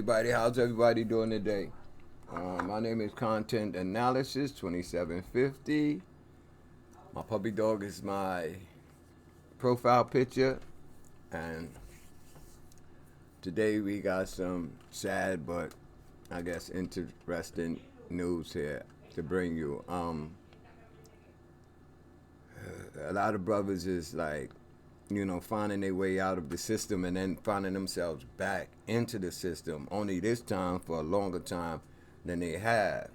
everybody. How's everybody doing today? My name is Content Analysis 2750. My puppy dog is my profile picture. And today we got some sad but I guess interesting news here to bring you. A lot of brothers is like, finding their way out of the system and then finding themselves back into the system, only this time for a longer time than they have.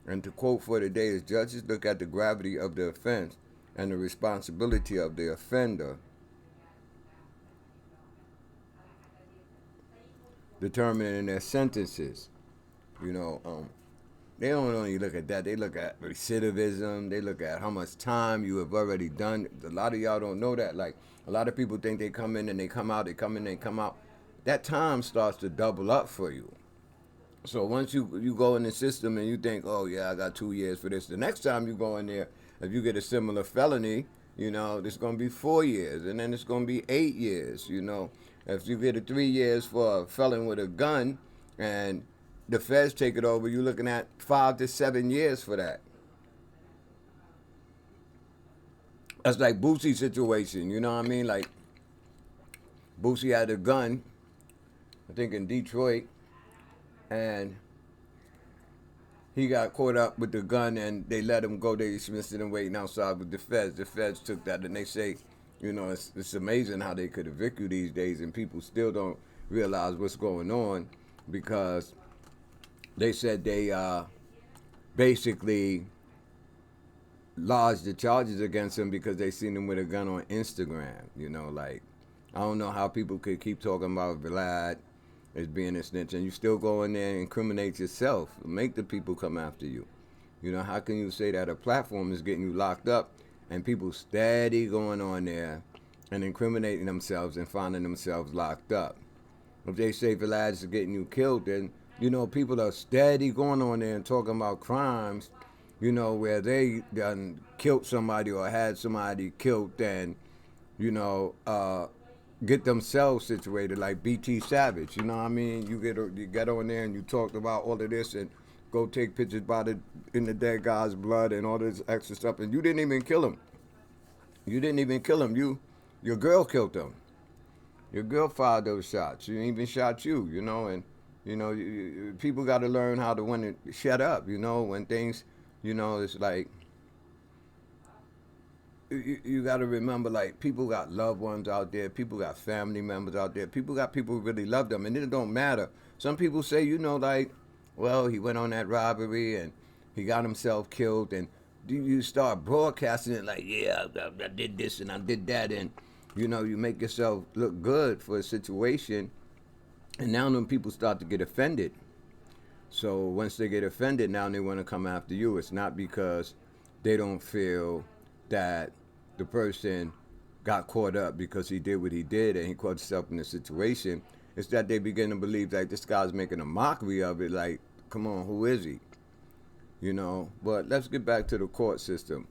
And to quote for today is, judges look at the gravity of the offense and the responsibility of the offender, determining their sentences. They don't only look at that. They look at recidivism. They look at how much time you have already done. A lot of y'all don't know that. Like, a lot of people think they come in and they come out. They come in and they come out. That time starts to double up for you. So once you go in the system and you think, oh, yeah, I got 2 years for this. The next time you go in there, if you get a similar felony, it's going to be 4 years. And then it's going to be 8 years, If you get a 3 years for a felon with a gun and the feds take it over, you're looking at 5 to 7 years for that. That's like Boosie's situation, you know what I mean? Like, Boosie had a gun, I think in Detroit, and he got caught up with the gun and they let him go. They dismissed it and waiting outside with the feds. The feds took that and they say, it's amazing how they could evict you these days and people still don't realize what's going on, because they said they basically lodged the charges against him because they seen him with a gun on Instagram. I don't know how people could keep talking about Vlad as being a snitch and you still go in there and incriminate yourself, make the people come after you. How can you say that a platform is getting you locked up and people steady going on there and incriminating themselves and finding themselves locked up? If they say Vlad is getting you killed, then people are steady going on there and talking about crimes, where they done killed somebody or had somebody killed and, get themselves situated like BT Savage. You know what I mean? You get on there and you talked about all of this and go take pictures in the dead guy's blood and all this extra stuff, and you didn't even kill him. You didn't even kill him. Your girl killed him. Your girl fired those shots. She even shot you, and people got to learn how to when to shut up, when things, it's like, you got to remember, like, people got loved ones out there, people got family members out there, people got people who really love them, and it don't matter. Some people say, like, well, he went on that robbery and he got himself killed, and you start broadcasting it like, yeah, I did this and I did that, and, you make yourself look good for a situation. And now them people start to get offended. So once they get offended, now they want to come after you. It's not because they don't feel that the person got caught up because he did what he did and he caught himself in a situation. It's that they begin to believe like this guy's making a mockery of it. Like, come on, who is he? But let's get back to the court system.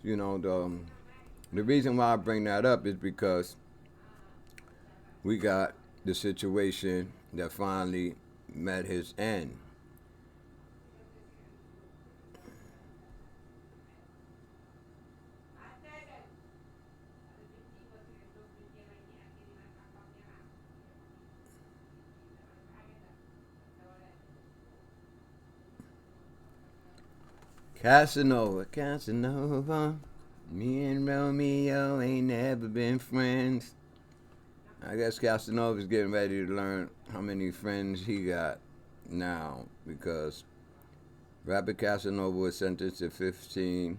The reason why I bring that up is because we got the situation that finally met his end. Casanova, me and Romeo ain't never been friends. I guess Casanova's getting ready to learn how many friends he got now, because rapper Casanova was sentenced to 15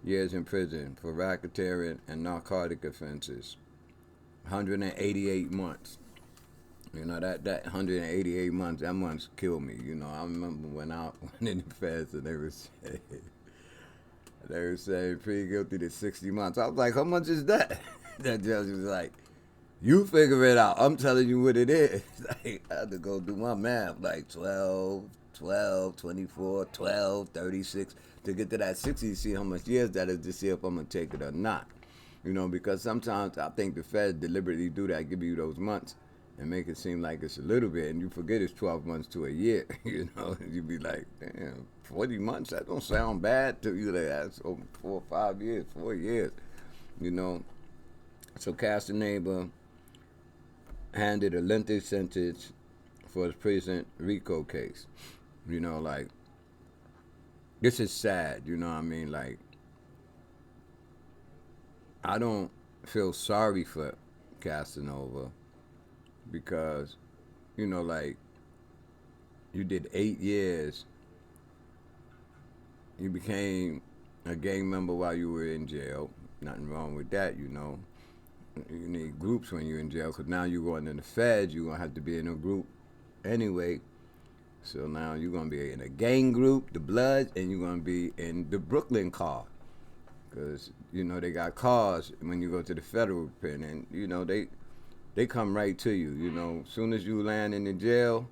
years in prison for racketeering and narcotic offenses. 188 months. That 188 months, that month's killed me. I remember when I went in the feds and they were saying plead guilty to 60 months. I was like, how much is that? That judge was like, you figure it out. I'm telling you what it is. Like, I had to go do my math, like 12, 24, 12, 36, to get to that 60, see how much years that is to see if I'm going to take it or not. Because sometimes I think the feds deliberately do that, give you those months, and make it seem like it's a little bit, and you forget it's 12 months to a year. You be like, damn, 40 months, that don't sound bad to you. That's over 4 or 5 years, 4 years, you know. So Casanova handed a lengthy sentence for his President Rico case. Like, this is sad, you know what I mean? Like, I don't feel sorry for Casanova because, like, you did 8 years. You became a gang member while you were in jail. Nothing wrong with that, You need groups when you're in jail because now you're going in the feds. You're going to have to be in a group anyway. So now you're going to be in a gang group, the Bloods, and you're going to be in the Brooklyn car. Because, they got cars when you go to the federal pen. And, they come right to you. As soon as you land in the jail,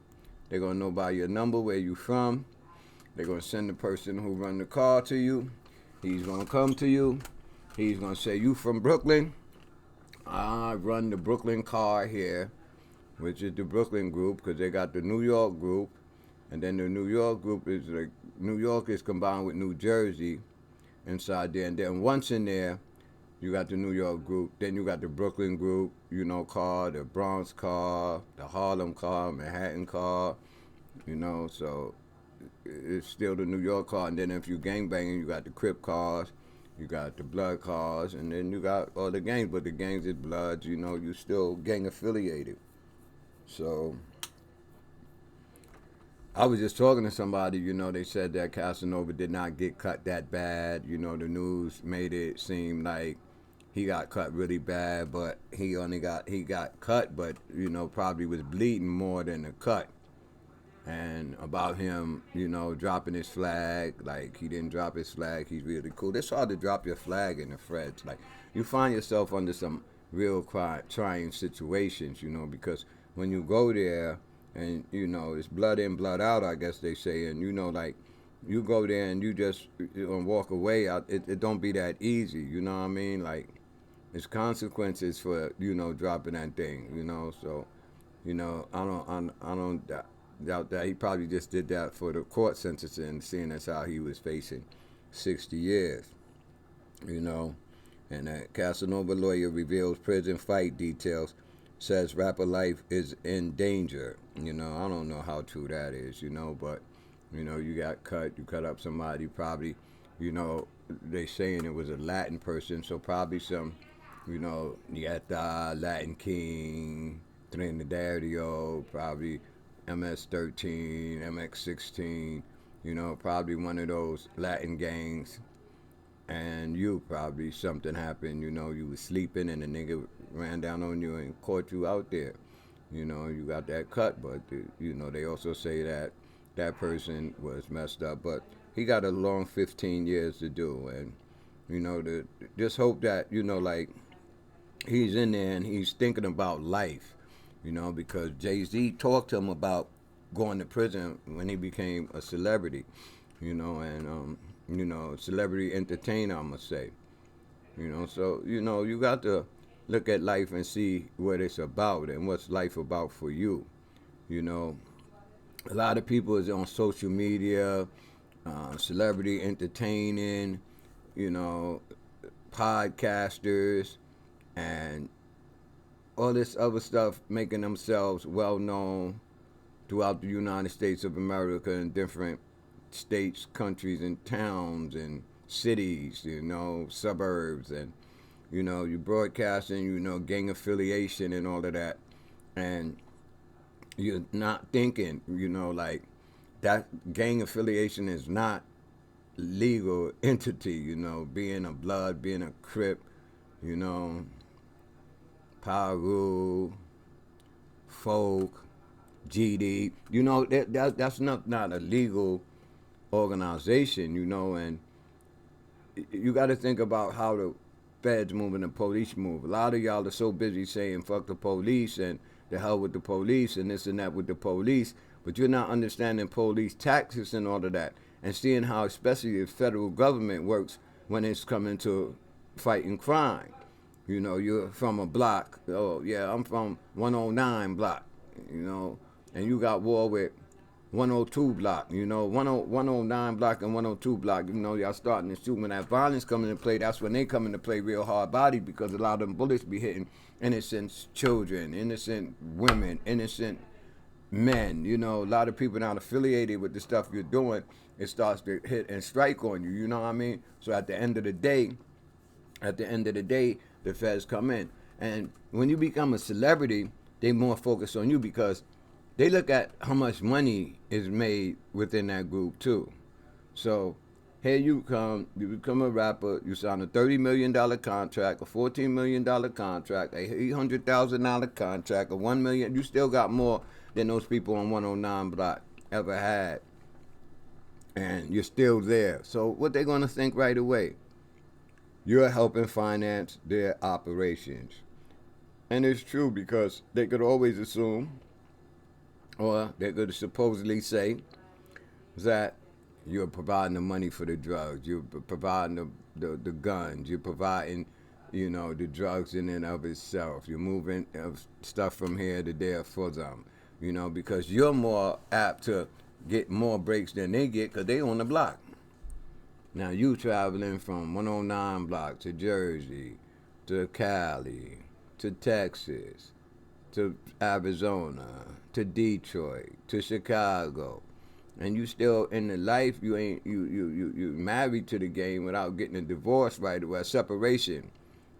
they're going to know by your number where you from. They're going to send the person who run the car to you. He's going to come to you. He's going to say, you from Brooklyn? I run the Brooklyn car here, which is the Brooklyn group, because they got the New York group. And then the New York group is like, New York is combined with New Jersey inside there. And then once in there, you got the New York group. Then you got the Brooklyn group, car, the Bronx car, the Harlem car, Manhattan car, so it's still the New York car. And then if you gangbanging, you got the Crip cars, you got the Blood cars, and then you got all the gangs. But the gangs is Bloods, you still gang affiliated. So I was just talking to somebody, they said that Casanova did not get cut that bad. The news made it seem like he got cut really bad, but he got cut, but, probably was bleeding more than a cut. And about him, dropping his flag, like he didn't drop his flag, he's really cool. It's hard to drop your flag in the feds. Like, you find yourself under some real trying situations, because when you go there, and, it's blood in, blood out, I guess they say. And, like, you go there and you just walk away. It don't be that easy, you know what I mean? Like, it's consequences for, dropping that thing, So, I don't doubt that. He probably just did that for the court sentencing, seeing as how he was facing 60 years, And a Casanova lawyer reveals prison fight details, says rapper life is in danger. I don't know how true that is, but, you got cut, you cut up somebody, probably, they saying it was a Latin person, so probably some, Nieta, Latin King, Trinidadario, probably MS-13, MX-16, probably one of those Latin gangs. And you probably something happened, you was sleeping and the nigga ran down on you and caught you out there. You got that cut, but, they also say that that person was messed up. But he got a long 15 years to do. And, just hope that, like, he's in there and he's thinking about life, because Jay-Z talked to him about going to prison when he became a celebrity, and, celebrity entertainer, I'm going to say. So, you got to look at life and see what it's about and what's life about for you. A lot of people is on social media, celebrity entertaining, podcasters, and all this other stuff, making themselves well known throughout the United States of America and different states, countries, and towns and cities, suburbs, and you broadcasting, gang affiliation and all of that, and you're not thinking, like, that gang affiliation is not legal entity, being a Blood, being a Crip, Paru, Folk, GD, that's not a legal organization, and you got to think about how the feds move and the police move. A lot of y'all are so busy saying fuck the police and the hell with the police and this and that with the police, but you're not understanding police tactics and all of that, and seeing how especially the federal government works when it's coming to fighting crime. You know, you're from a block. Oh, yeah, I'm from 109 block, you know, and you got war with 102 block, you know, 109 block and 102 block, you know, y'all starting to shoot. When that violence come into play, that's when they come into play real hard body, because a lot of them bullets be hitting innocent children, innocent women, innocent men. You know, a lot of people not affiliated with the stuff you're doing, it starts to hit and strike on you, you know what I mean? So at the end of the day, the feds come in. And when you become a celebrity, they more focus on you, because they look at how much money is made within that group too. So here you become a rapper, you sign a $30 million contract, a $14 million contract, a $800,000 contract, a $1 million. You still got more than those people on 109 block ever had, and you're still there. So what they gonna think right away? You're helping finance their operations. And it's true, because they could always assume, or they could supposedly say, that you're providing the money for the drugs, you're providing the guns, you're providing, you know, the drugs in and of itself. You're moving stuff from here to there for them, you know, because you're more apt to get more breaks than they get, because they on the block. Now you traveling from 109 block to Jersey, to Cali, to Texas, to Arizona, to Detroit, to Chicago, and you still in the life. You ain't you married to the game without getting a divorce right away. A separation.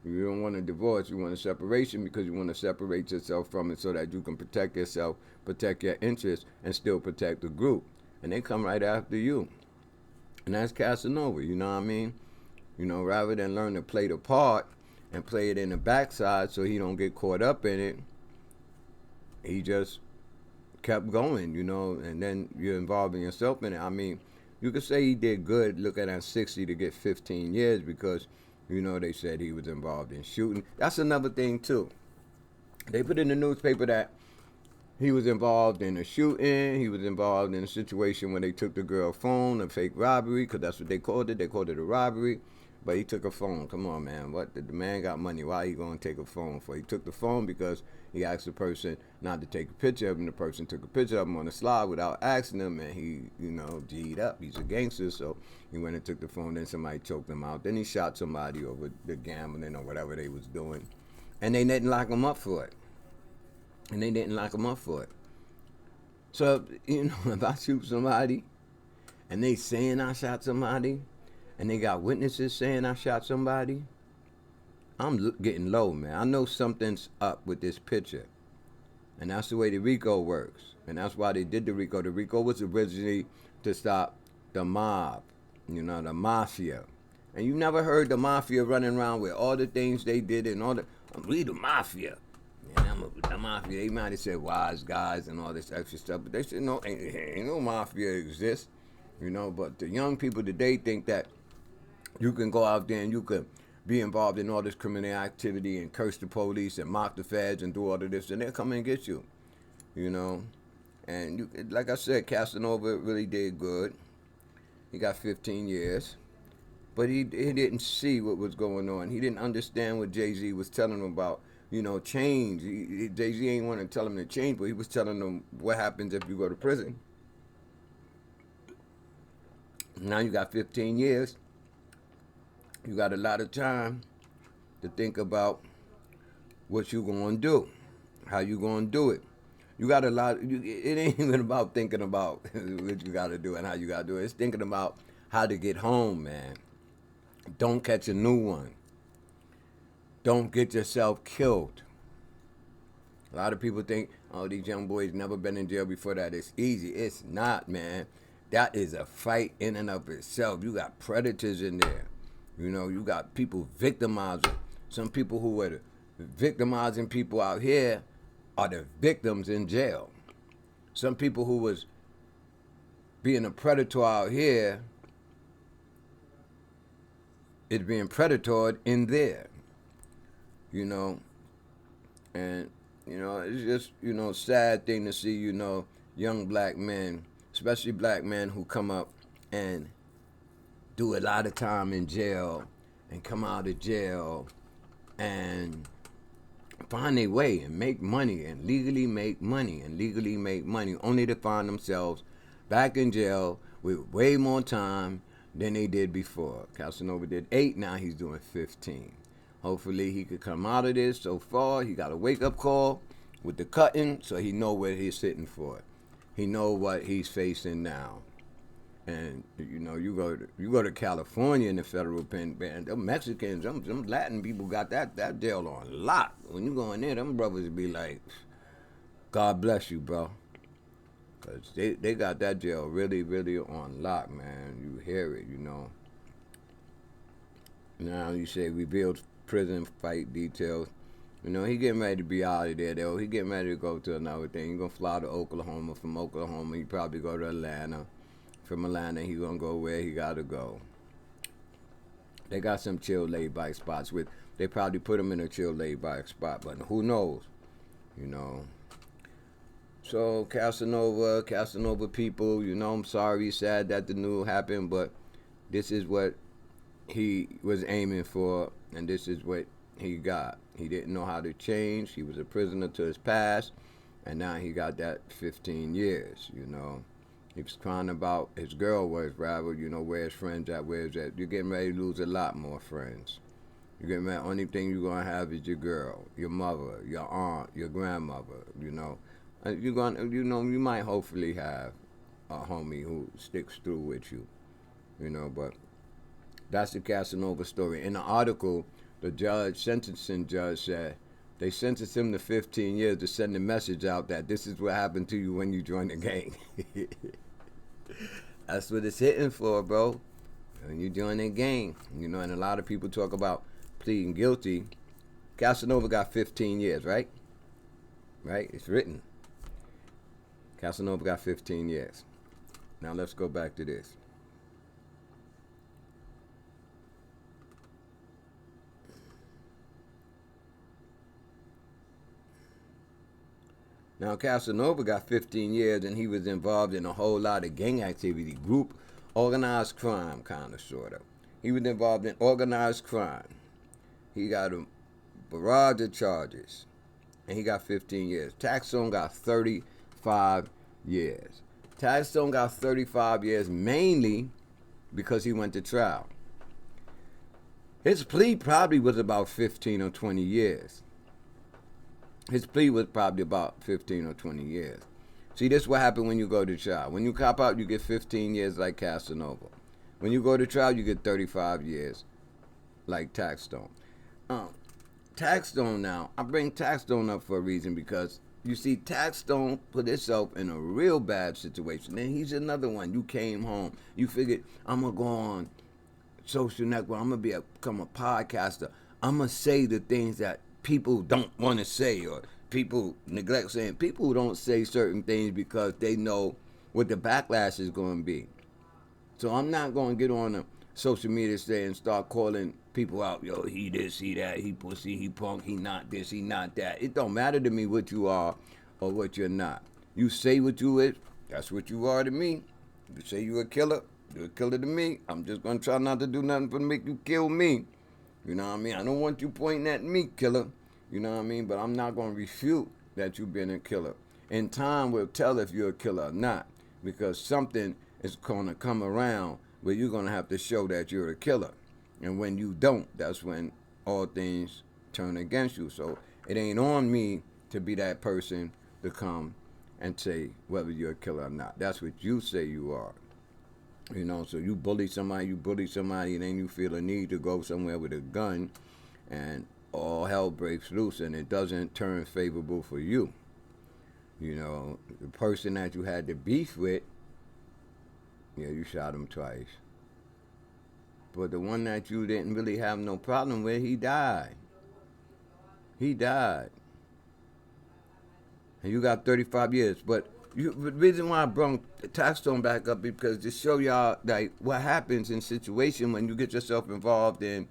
You don't want a divorce. You want a separation, because you want to separate yourself from it so that you can protect yourself, protect your interests, and still protect the group. And they come right after you. And that's Casanova, you know what I mean? You know, rather than learn to play the part and play it in the backside so he don't get caught up in it, he just kept going, you know, and then you're involving yourself in it. I mean, you could say he did good looking at 60 to get 15 years, because, you know, they said he was involved in shooting. That's another thing, too. They put in the newspaper that he was involved in a shooting. He was involved in a situation where they took the girl's phone, a fake robbery, because that's what they called it. They called it a robbery. But he took a phone. Come on, man. What? The man got money. Why are you going to take a phone for? He took the phone because he asked the person not to take a picture of him. The person took a picture of him on the slide without asking him, and he, you know, G'd up. He's a gangster, so he went and took the phone. Then somebody choked him out. Then he shot somebody over the gambling or whatever they was doing. And they didn't lock him up for it. So, you know, if I shoot somebody and they saying I shot somebody and they got witnesses saying I shot somebody, I'm getting low, man. I know something's up with this picture. And that's the way the RICO works. And that's why they did the RICO. The RICO was originally to stop the mob, you know, the mafia. And you never heard the mafia running around with all the things they did and all the, we the mafia. The mafia, they might have said wise guys and all this extra stuff, but they said no, ain't no mafia exists, you know. But the young people today think that you can go out there and you could be involved in all this criminal activity and curse the police and mock the feds and do all of this, and they'll come and get you, you know. And you, like I said, Casanova really did good. He got 15 years. But he didn't see what was going on. He didn't understand what Jay-Z was telling him about. You know, change. Jay-Z ain't want to tell him to change, but he was telling him what happens if you go to prison. Now you got 15 years. You got a lot of time to think about what you going to do, how you going to do it. You got a lot. It ain't even about thinking about what you got to do and how you got to do it. It's thinking about how to get home, man. Don't catch a new one. Don't get yourself killed. A lot of people think, oh, these young boys never been in jail before that. It's easy. It's not, man. That is a fight in and of itself. You got predators in there. You know, you got people victimizing. Some people who are victimizing people out here are the victims in jail. Some people who was being a predator out here is being predatored in there. You know, and, you know, it's just, you know, sad thing to see, you know, young black men, especially black men who come up and do a lot of time in jail and come out of jail and find their way and make money and legally make money and legally make money, only to find themselves back in jail with way more time than they did before. Casanova did 8, now he's doing 15. Hopefully he could come out of this. So far, he got a wake-up call with the cutting, so he know what he's sitting for. He know what he's facing now. And you know, you go to California in the federal pen, man. Them Mexicans, them Latin people got that jail on lock. When you go in there, them brothers be like, God bless you, bro. Cause they got that jail really, really on lock, man. You hear it, you know. Now you say revealed prison fight details. You know, he getting ready to be out of there, though. He getting ready to go to another thing. He gonna fly to Oklahoma. From Oklahoma, he probably go to Atlanta. From Atlanta, he gonna go where he gotta go. They got some chill, laid-back spots. They probably put him in a chill, laid-back spot, but who knows, you know. So Casanova people, you know, I'm sorry, sad that the news happened, but this is what he was aiming for, and this is what he got. He didn't know how to change. He was a prisoner to his past, and now he got that 15 years, you know. He was crying about his girl was, rather, you know, where his friends at, where's that. You're getting ready to lose a lot more friends. You're getting ready, only thing you're going to have is your girl, your mother, your aunt, your grandmother, you know. You're going to, you know, you might hopefully have a homie who sticks through with you, you know, but that's the Casanova story. In the article, the sentencing judge said they sentenced him to 15 years to send a message out that this is what happened to you when you join the gang. That's what it's hitting for, bro. When you join a gang, you know, and a lot of people talk about pleading guilty. Casanova got 15 years, right? Right? It's written. Casanova got 15 years. Now let's go back to this. Now, Casanova got 15 years, and he was involved in a whole lot of gang activity, group, organized crime, kind of, sort of. He was involved in organized crime. He got a barrage of charges, and he got 15 years. Taxstone got 35 years. Taxstone got 35 years mainly because he went to trial. His plea probably was about 15 or 20 years. His plea was probably about 15 or 20 years. See, this is what happened when you go to trial. When you cop out, you get 15 years like Casanova. When you go to trial, you get 35 years like Taxstone. Taxstone now, I bring Taxstone up for a reason because, you see, Taxstone put himself in a real bad situation. And he's another one. You came home. You figured, I'm going to go on social network. I'm going to become a podcaster. I'm going to say the things that people don't want to say, or people neglect saying. People don't say certain things because they know what the backlash is going to be. So I'm not going to get on the social media today and start calling people out. Yo, he this, he that, he pussy, he punk, he not this, he not that. It don't matter to me what you are or what you're not. You say what you is, that's what you are to me. You say you're a killer, you're a killer to me. I'm just going to try not to do nothing to make you kill me. You know what I mean? I don't want you pointing at me, killer. You know what I mean? But I'm not going to refute that you've been a killer. And time will tell if you're a killer or not. Because something is going to come around where you're going to have to show that you're a killer. And when you don't, that's when all things turn against you. So it ain't on me to be that person to come and say whether you're a killer or not. That's what you say you are. You know, so you bully somebody, and then you feel a need to go somewhere with a gun, and all hell breaks loose, and it doesn't turn favorable for you. You know, the person that you had the beef with, yeah, you shot him twice. But the one that you didn't really have no problem with, he died. He died. And you got 35 years, but the reason why I brought Taxstone back up is because to show y'all like what happens in situations when you get yourself involved in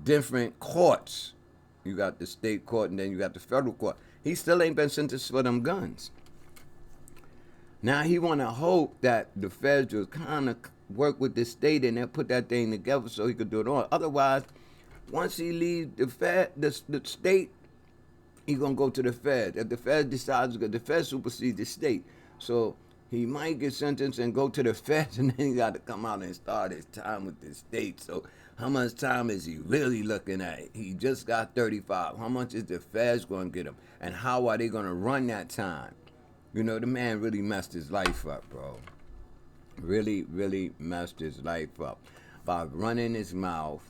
different courts. You got the state court and then you got the federal court. He still ain't been sentenced for them guns. Now he want to hope that the feds will kind of work with the state and they'll put that thing together so he could do it all. Otherwise, Once he leaves the state, he gonna go to the Fed. If the Fed decides, the Fed supersedes the state, so he might get sentenced and go to the Feds, and then he got to come out and start his time with the state. So how much time is he really looking at? He just got 35. How much is the Feds gonna get him, and how are they gonna run that time? You know, the man really messed his life up, bro. Really, really messed his life up by running his mouth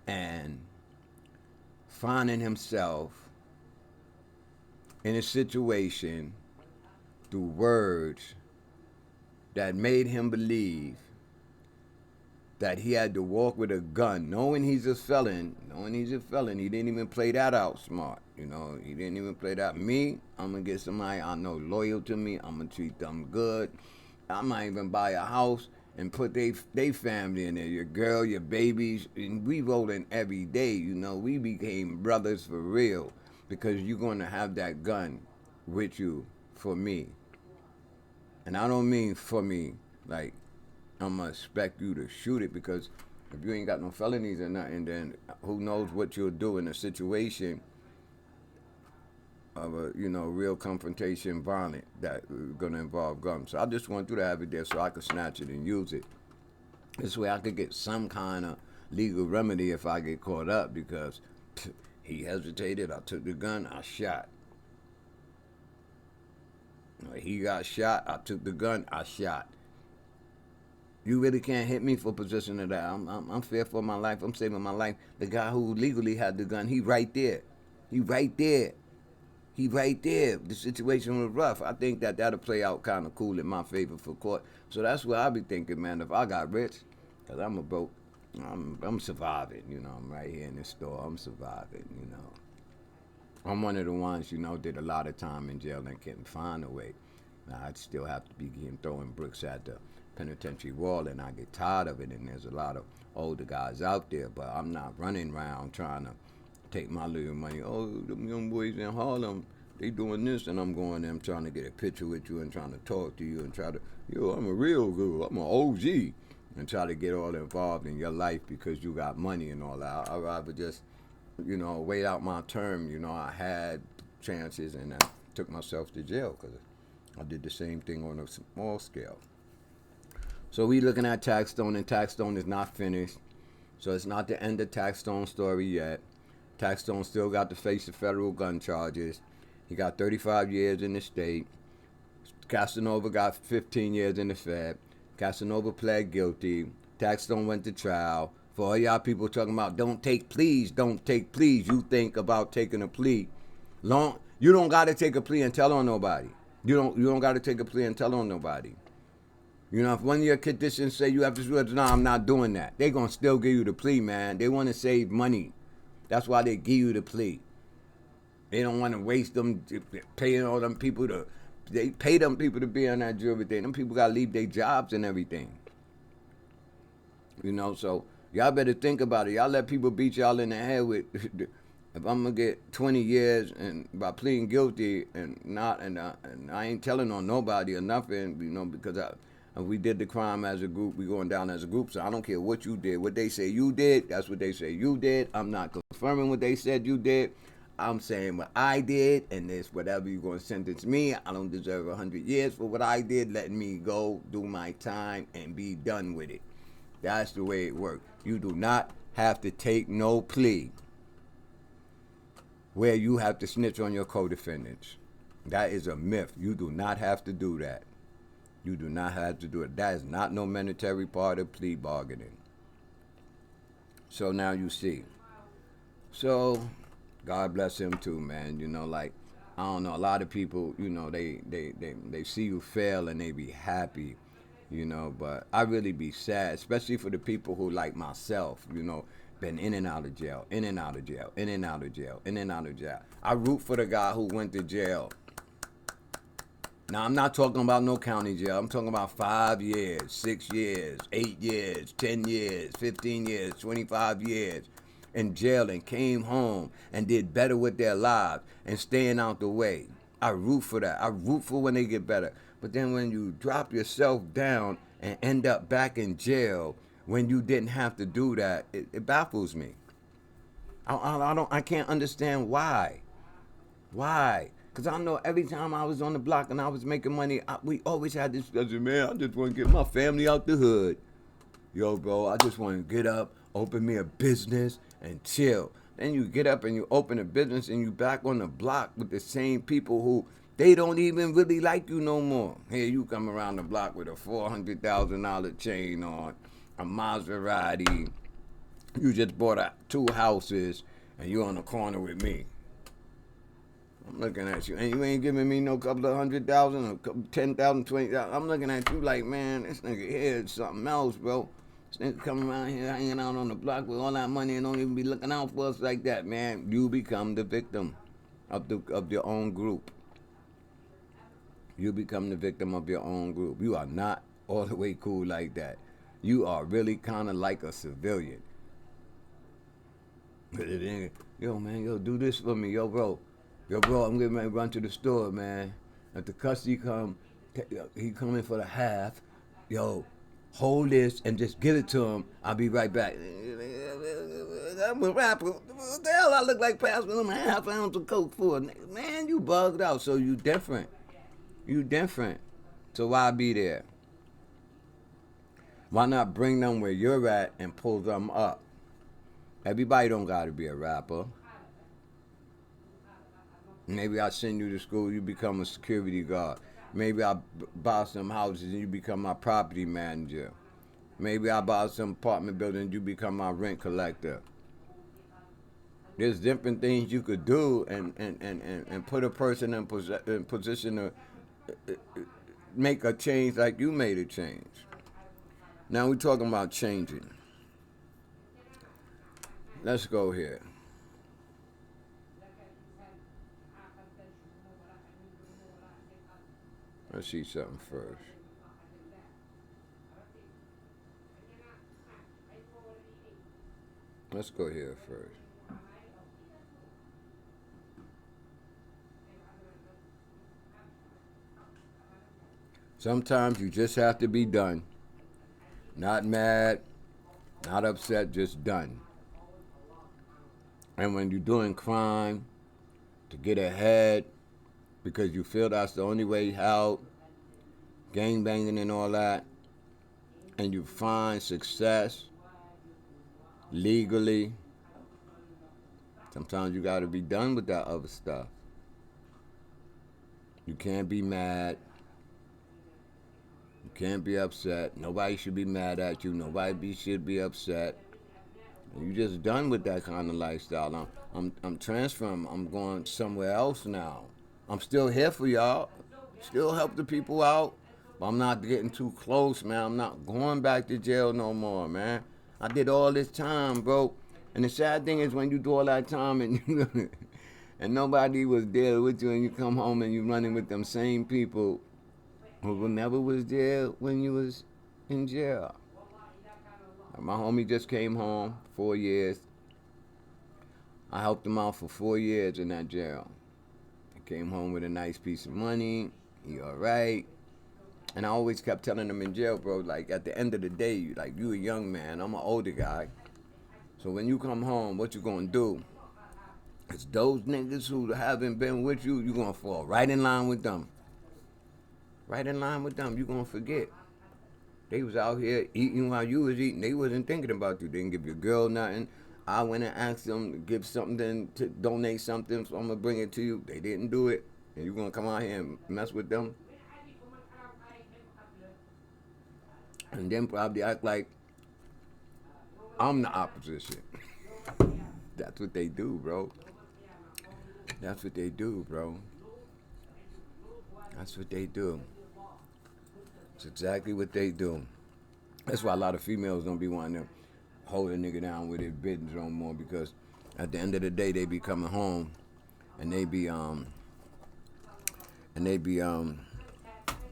and finding himself in a situation through words that made him believe that he had to walk with a gun, knowing he's a felon. He didn't even play that out smart. You know, he didn't even play that. Me, I'm going to get somebody I know loyal to me. I'm going to treat them good. I might even buy a house and put they family in there, your girl, your babies. And we rolling every day, you know. We became brothers for real because you're going to have that gun with you for me. And I don't mean for me, like, I'm going to expect you to shoot it, because if you ain't got no felonies or nothing, then who knows what you'll do in a situation of a, you know, real confrontation violent that going to involve guns. So I just want you to have it there so I could snatch it and use it. This way I could get some kind of legal remedy if I get caught up, because he hesitated, I took the gun, I shot. He got shot, I took the gun, I shot. You really can't hit me for possession of that. I'm fair for my life. I'm saving my life. The guy who legally had the gun, he right there. He right there. The situation was rough. I think that that'll play out kind of cool in my favor for court. So that's what I be thinking, man. If I got rich, because I'm a broke, I'm surviving. You know, I'm right here in this store. I'm surviving, you know. I'm one of the ones, you know, did a lot of time in jail and couldn't find a way. Now, I'd still have to begin throwing bricks at the penitentiary wall, and I get tired of it, and there's a lot of older guys out there, but I'm not running around trying to take my little money. Oh, them young boys in Harlem, they doing this, and I'm going there, I'm trying to get a picture with you and trying to talk to you and try to, yo, I'm a real girl, I'm an OG, and try to get all involved in your life because you got money and all that. I'd rather just, you know, wait out my term. You know, I had chances, and I took myself to jail because I did the same thing on a small scale. So we looking at Taxstone, and Taxstone is not finished. So it's not the end of Taxstone's story yet. Taxstone still got to face the federal gun charges. He got 35 years in the state. Casanova got 15 years in the Fed. Casanova pled guilty. Taxstone went to trial. For all y'all people talking about don't take pleas, you think about taking a plea. You don't got to take a plea and tell on nobody. You don't got to take a plea and tell on nobody. You know, if one of your conditions say you have to swear, no, I'm not doing that. They're going to still give you the plea, man. They want to save money. That's why they give you the plea. They don't want to waste them paying all them people they pay them people to be on that jury thing. Them people got to leave their jobs and everything. You know, so y'all better think about it. Y'all let people beat y'all in the head with, if I'm going to get 20 years and by pleading guilty and I ain't telling on nobody or nothing, you know, because we did the crime as a group, we going down as a group, so I don't care what you did. What they say you did, that's what they say you did. I'm not confirming what they said you did. I'm saying what I did, and this whatever you're going to sentence me, I don't deserve 100 years for what I did. Let me go do my time and be done with it. That's the way it works. You do not have to take no plea where you have to snitch on your co-defendants. That is a myth. You do not have to do that. You do not have to do it. That is not no mandatory part of plea bargaining. So now you see. So God bless him too, man. You know, like, I don't know, a lot of people, you know, they see you fail and they be happy, you know, but I really be sad, especially for the people who, like myself, you know, been in and out of jail, in and out of jail, in and out of jail, in and out of jail. I root for the guy who went to jail. Now, I'm not talking about no county jail. I'm talking about 5 years, 6 years, 8 years, 10 years, 15 years, 25 years in jail and came home and did better with their lives and staying out the way. I root for that. I root for when they get better. But then when you drop yourself down and end up back in jail when you didn't have to do that. It baffles me. I can't understand why. Why? Because I know every time I was on the block and I was making money, we always had this discussion, man, I just want to get my family out the hood. Yo, bro, I just want to get up, open me a business, and chill. Then you get up and you open a business and you back on the block with the same people who they don't even really like you no more. Here you come around the block with a $400,000 chain on, a Maserati. You just bought 2 houses and you on the corner with me. I'm looking at you, and you ain't giving me no couple of 100,000 or 10,000, 20,000. I'm looking at you like, man, this nigga here is something else, bro. This nigga coming around here hanging out on the block with all that money and don't even be looking out for us like that, man. You become the victim of your own group. You become the victim of your own group. You are not all the way cool like that. You are really kind of like a civilian. Yo, man, yo, do this for me, yo, bro. Yo, bro, I'm getting ready to run to the store, man. If the custody come, he coming for the half. Yo, hold this and just give it to him. I'll be right back. I'm a rapper. What the hell I look like passing him a half ounce of coke for? Man, you bugged out, so you different. You different. So why be there? Why not bring them where you're at and pull them up? Everybody don't got to be a rapper. Maybe I send you to school, you become a security guard. Maybe I buy some houses and you become my property manager. Maybe I buy some apartment building and you become my rent collector. There's different things you could do and put a person in position to make a change like you made a change. Now we're talking about changing. Let's go here. Let's see something first. Let's go here first. Sometimes you just have to be done. Not mad, not upset, just done. And when you're doing crime to get ahead, because you feel that's the only way out, gang banging and all that, and you find success legally, sometimes you got to be done with that other stuff. You can't be mad. You can't be upset. Nobody should be mad at you. Nobody should be upset. You just done with that kind of lifestyle. I'm transferring. I'm going somewhere else now. I'm still here for y'all. Still help the people out. But I'm not getting too close, man. I'm not going back to jail no more, man. I did all this time, bro. And the sad thing is when you do all that time and you and nobody was there with you and you come home and you running with them same people who never was there when you was in jail. My homie just came home, 4 years. I helped him out for 4 years in that jail. He came home with a nice piece of money. He all right. And I always kept telling him in jail, bro, like at the end of the day, you a young man, I'm an older guy. So when you come home, what you gonna do? It's those niggas who haven't been with you, you gonna fall right in line with them. Right in line with them, you gonna forget. They was out here eating while you was eating. They wasn't thinking about you. They didn't give your girl nothing. I went and asked them to give something, to donate something, so I'm going to bring it to you. They didn't do it. And you going to come out here and mess with them? And then probably act like I'm the opposition. That's what they do, bro. That's what they do, bro. That's what they do. It's exactly what they do. That's why a lot of females don't be wanting to hold a nigga down with his business no more, because at the end of the day they be coming home and they be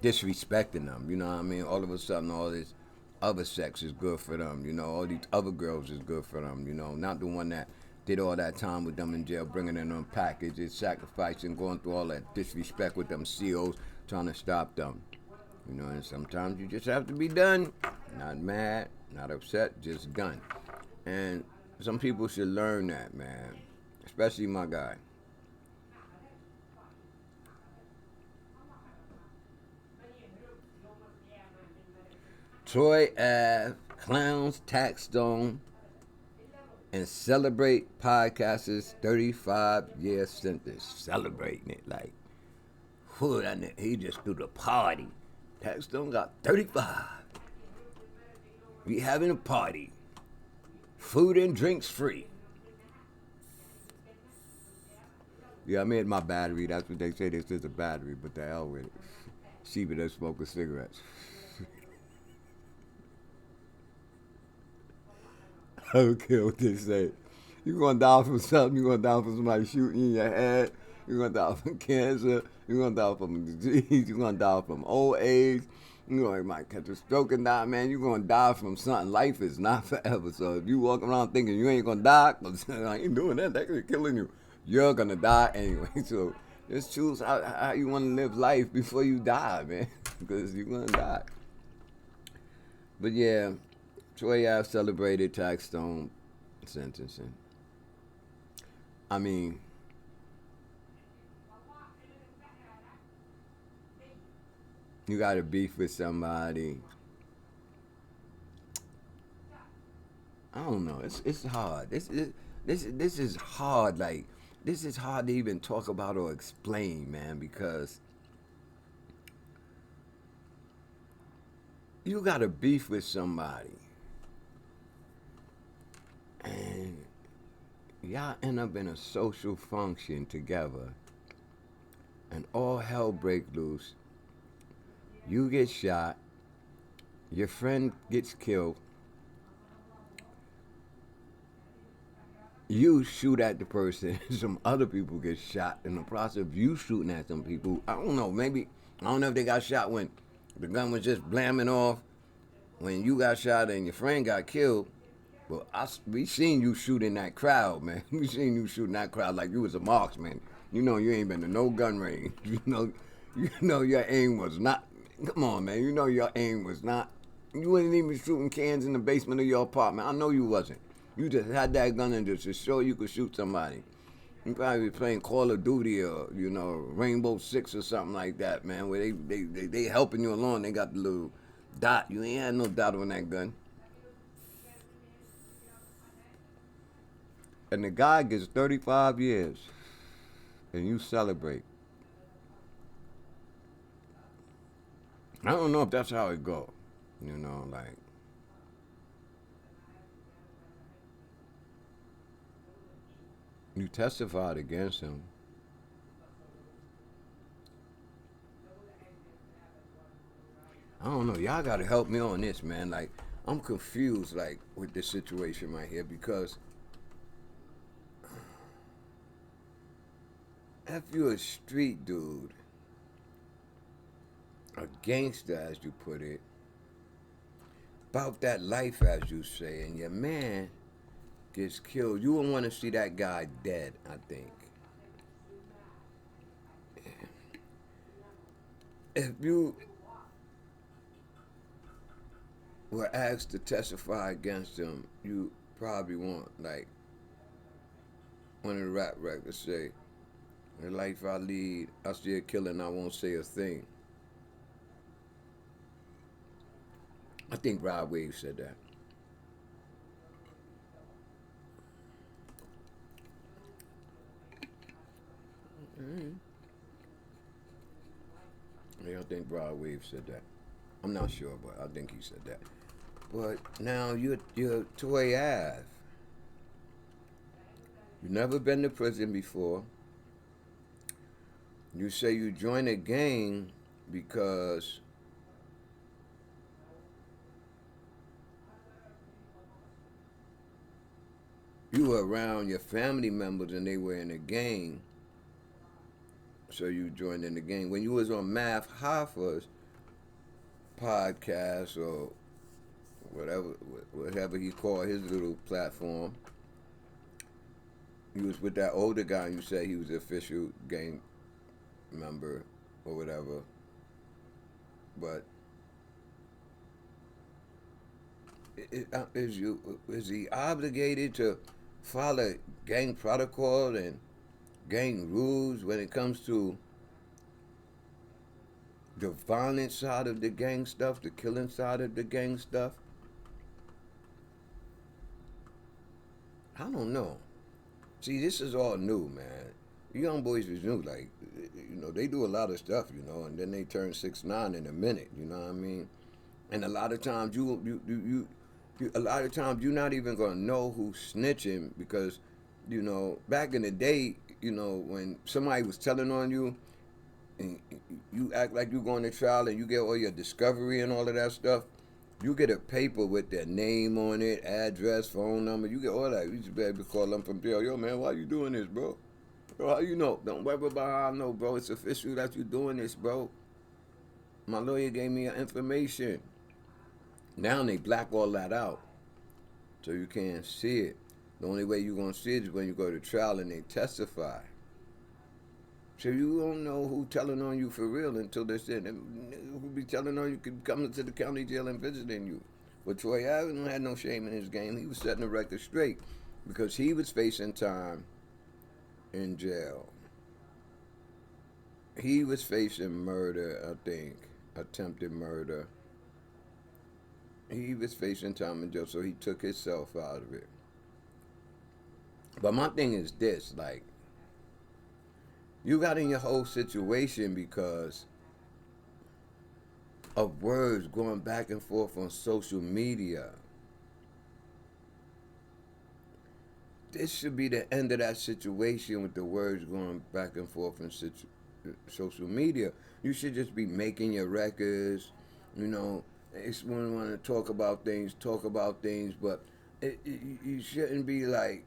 disrespecting them. You know what I mean? All of a sudden all this other sex is good for them. You know, all these other girls is good for them. You know, not the one that did all that time with them in jail, bringing in them packages, sacrificing, going through all that disrespect with them COs, trying to stop them. You know, and sometimes you just have to be done. Not mad, not upset, just done. And some people should learn that, man. Especially my guy. Troy Ave, Clowns, Taxstone, and Celebrate Podcasters 35-year sentence. Celebrating it like, who that nigga, he just threw the party. Taxstone got 35. We having a party. Food and drinks free. Yeah, I made my battery. That's what they say. This is a battery, but the hell with it. Sheep does smoking cigarettes. I don't care what they say. You're gonna die from something. You're gonna die from somebody shooting you in your head. You're gonna die from cancer. You're gonna die from disease. You're gonna die from old age. You might catch a stroke and die, man. You're gonna die from something. Life is not forever. So if you walk around thinking you ain't gonna die, cause I ain't doing that. They're killing you. You're gonna die anyway. So just choose how you want to live life before you die, man. Because you're gonna die. But yeah, Troy Ave celebrated Taxstone sentencing. I mean, you got a beef with somebody. I don't know. It's hard. This is hard. Like, this is hard to even talk about or explain, man, because you got a beef with somebody, and y'all end up in a social function together, and all hell break loose. You get shot. Your friend gets killed. You shoot at the person. Some other people get shot in the process of you shooting at some people. I don't know. Maybe, I don't know if they got shot when the gun was just blamming off, when you got shot and your friend got killed. But we seen you shoot in that crowd, man. We seen you shoot in that crowd like you was a marksman. You know you ain't been to no gun range. You know your aim was not. Come on, man. You know your aim was not. You wasn't even shooting cans in the basement of your apartment. I know you wasn't. You just had that gun and just to show you could shoot somebody. You probably playing Call of Duty or, Rainbow Six or something like that, man, where they helping you along. They got the little dot. You ain't had no dot on that gun. And the guy gets 35 years, and you celebrate. I don't know if that's how it go. Like, you testified against him. I don't know. Y'all gotta help me on this, man. Like, I'm confused, like, with this situation right here, because if you're a street dude, a gangster, as you put it, about that life, as you say, and your man gets killed, you wouldn't want to see that guy dead, I think. If you were asked to testify against him, you probably want, like, one of the rap records say, the life I lead, I still killing, I won't say a thing. I think Rod Wave said that. Mm-hmm. Yeah, I think Rod Wave said that. I'm not sure, but I think he said that. But now you're Toy Ave. You've never been to prison before. You say you joined a gang because you were around your family members and they were in a gang. So you joined in the gang. When you was on Math Hoffa's podcast or whatever he called his little platform, you was with that older guy and you said he was an official gang member or whatever. But is he obligated to follow gang protocol and gang rules when it comes to the violent side of the gang stuff, the killing side of the gang stuff? I don't know. See, this is all new, man. You young boys is new. Like, they do a lot of stuff, and then they turn 6'9" in a minute. You know what I mean? And a lot of times a lot of times you're not even gonna know who's snitching because, back in the day, when somebody was telling on you, and you act like you're going to trial and you get all your discovery and all of that stuff. You get a paper with their name on it, address, phone number. You get all that. You just be able to call them from jail. Yo, man, why you doing this, bro? Bro, how you know? Don't worry about how I know, bro. It's official that you doing this, bro. My lawyer gave me your information. Now they black all that out, so you can't see it. The only way you're going to see it is when you go to trial and they testify. So you don't know who telling on you for real until they're saying who be telling on you could come to the county jail and visiting you. But Troy Allen had no shame in his game. He was setting the record straight because he was facing time in jail. He was facing murder, I think, attempted murder. He was facing time in jail, so he took himself out of it. But my thing is this, like, you got in your whole situation because of words going back and forth on social media. This should be the end of that situation with the words going back and forth on social media. You should just be making your records, It's when you want to talk about things, but you shouldn't be like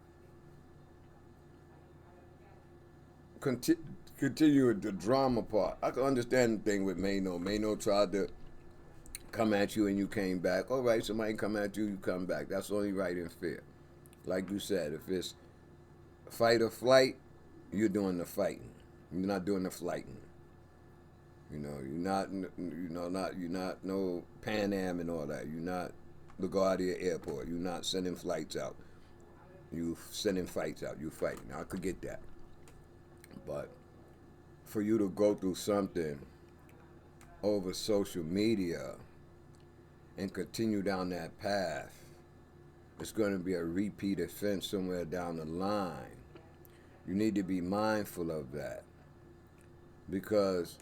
continue the drama part. I can understand the thing with Mano. Mano tried to come at you and you came back. All right, somebody come at you, you come back. That's only right and fair. Like you said, if it's fight or flight, you're doing the fighting. You're not doing the flighting. You're not no Pan Am and all that. You're not LaGuardia Airport. You're not sending flights out. You sending fights out. You fighting. Now, I could get that. But for you to go through something over social media and continue down that path, it's going to be a repeat offense somewhere down the line. You need to be mindful of that because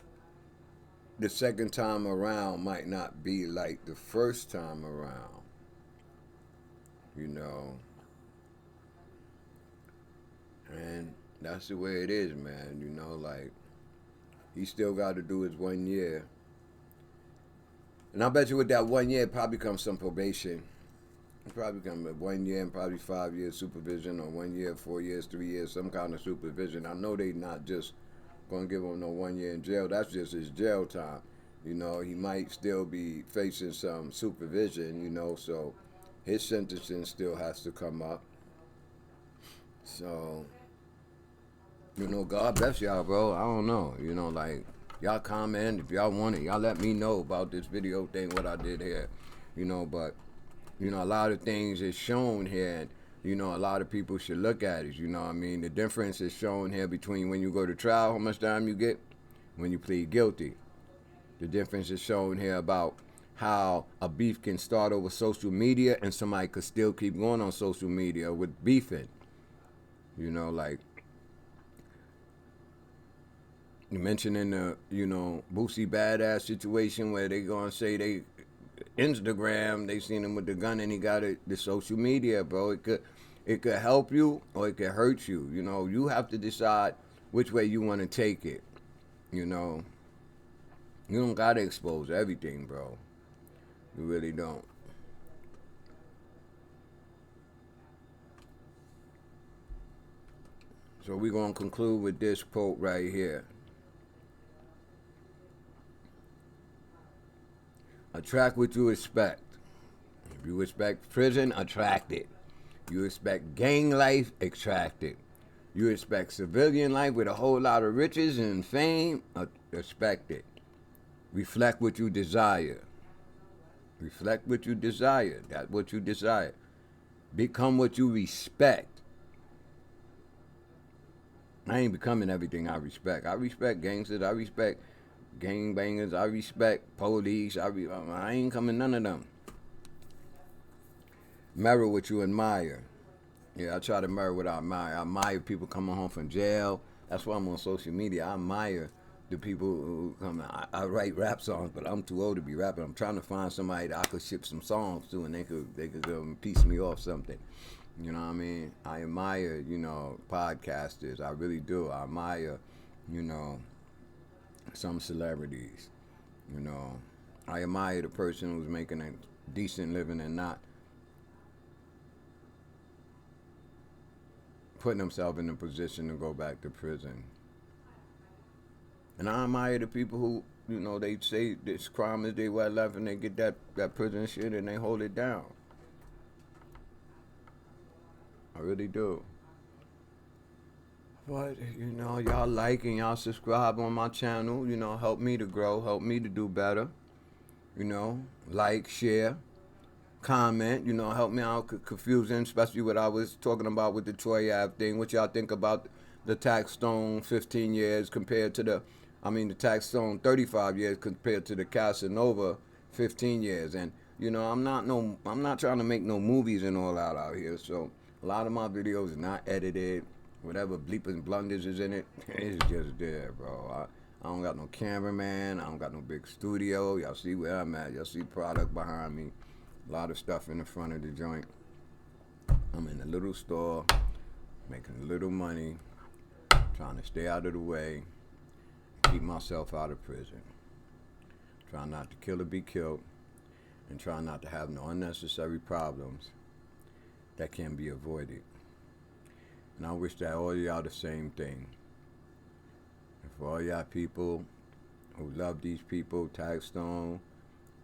the second time around might not be like the first time around, And that's the way it is, man. Like, he still got to do his 1 year. And I bet you with that 1 year, probably comes some probation. It probably come 1 year and probably 5 years supervision, or 1 year, 4 years, 3 years, some kind of supervision. I know they not just going to give him no 1 year in jail. That's just his jail time. He might still be facing some supervision, so his sentencing still has to come up. So, God bless y'all, bro. I don't know. Like, y'all comment if y'all want it. Y'all let me know about this video thing, what I did here. But, a lot of things is shown here. And, a lot of people should look at it. The difference is shown here between when you go to trial, how much time you get, when you plead guilty. The difference is shown here about how a beef can start over social media and somebody could still keep going on social media with beefing. Like, you mentioned in the, Boosie Badass situation where they gonna say they Instagram, they seen him with the gun and he got it, the social media, bro. It could help you or it could hurt you. You have to decide which way you want to take it. You don't gotta expose everything, bro. You really don't. So we're gonna conclude with this quote right here. Attract what you expect. If you expect prison, attract it. You expect gang life, attract it. You expect civilian life with a whole lot of riches and fame, expect it. Reflect what you desire. Reflect what you desire. That's what you desire. Become what you respect. I ain't becoming everything I respect. I respect gangsters. I respect gangbangers. I respect police. I ain't coming none of them. Mirror what you admire. Yeah, I try to mirror what I admire. I admire people coming home from jail. That's why I'm on social media. I admire the people who come. I write rap songs, but I'm too old to be rapping. I'm trying to find somebody that I could ship some songs to, and they could go and piece me off something. You know what I mean? I admire, podcasters. I really do. I admire, you know, some celebrities. You know, I admire the person who's making a decent living and not putting themselves in a position to go back to prison. And I admire the people who, they say this crime is their way life and they get that prison shit and they hold it down. I really do. But, y'all like and y'all subscribe on my channel, help me to grow, help me to do better. Like, share, comment, help me out confusing, especially what I was talking about with the Troy Ave thing. What y'all think about the Taxstone 15 years compared to the Taxstone 35 years compared to the Casanova 15 years. And, I'm not trying to make no movies and all that out here. So a lot of my videos are not edited. Whatever bleeping blunders is in it, it's just there, bro. I don't got no cameraman. I don't got no big studio. Y'all see where I'm at. Y'all see product behind me. A lot of stuff in the front of the joint. I'm in a little store, making a little money, trying to stay out of the way, keep myself out of prison. Trying not to kill or be killed, and trying not to have no unnecessary problems that can be avoided. And I wish that all y'all the same thing. And for all y'all people who love these people, Taxstone,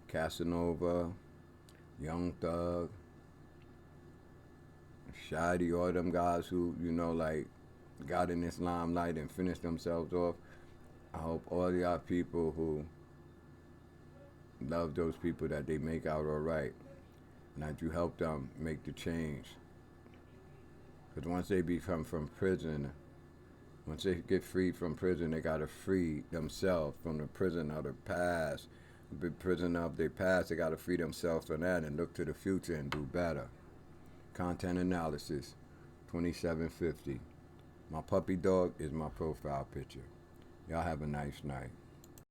Casanova, Young Thug, Shady, all them guys who, got in this limelight and finished themselves off. I hope all y'all people who love those people that they make out all right, and that you help them make the change. Because once they become from prison, once they get freed from prison, they got to free themselves from the prison of the past. The prison of their past, they got to free themselves from that and look to the future and do better. Content analysis, 2750. My puppy dog is my profile picture. Y'all have a nice night.